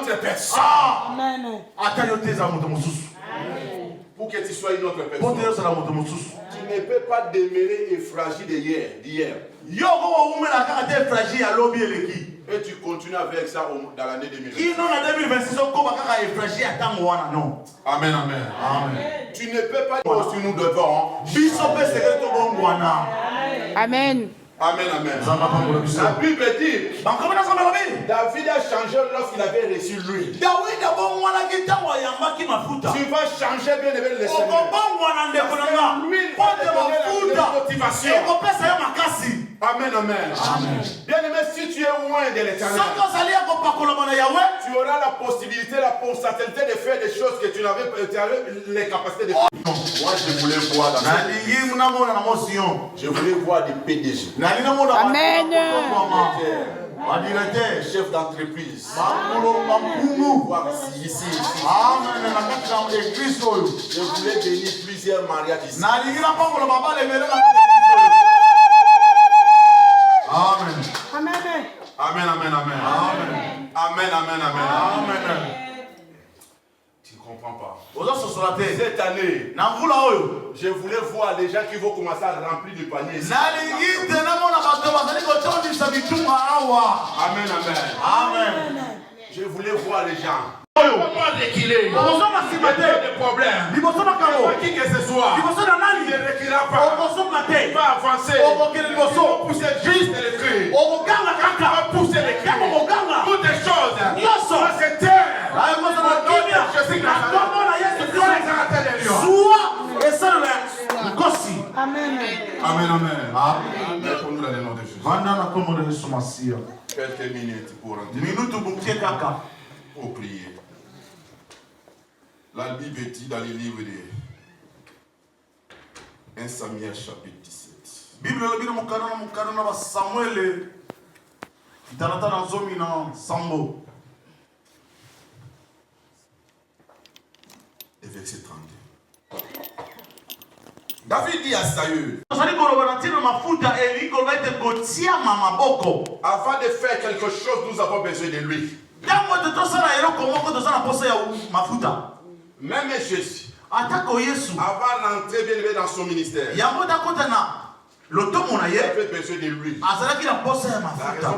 autre personne. Amen. Pour que tu sois une autre personne. Tu ne peux pas demeurer fragile d'hier. Et tu continues avec ça dans l'année 2026. Amen, amen. Tu ne peux pas dire que nous devons. Amen. Amen, amen. La Bible dit David a changé lorsqu'il avait reçu l'huile. Tu vas changer, bien aimé, le Seigneur. L'huile va te donner la motivation. Amen, amen. Bien aimé, si tu es loin de l'Éternel, tu auras la possibilité, la possibilité de faire des choses que tu n'avais pas les capacités de faire. Moi, je voulais voir je voulais voir des PDG. Amen. Chef d'entreprise. Voir ici. Je voulais bénir plusieurs mariages ici. Amen. Amen, amen, amen. Amen, amen, amen. Tu ne comprends pas. Cette année, je voulais voir les gens qui vont commencer à remplir du panier. Amen, amen. Je voulais voir les gens. Il ne faut pas reculer. Il y a des problèmes. Qui que ce soit, il ne reculera pas. Il va avancer. Il va pousser juste les cris. Il va pousser les cris. Toutes les choses va se taire. Amen. Amen, amen. Répondons dans le nom de Jésus. Quelques minutes pour entrer. Pour prier. La Bible dit dans les livres de 1 Samuel chapitre 17. Et verset 32. David dit à Saül, avant de faire quelque chose, nous avons besoin de lui. Même Jésus, avant d'entrer bien élevé dans son ministère, il avait besoin de lui.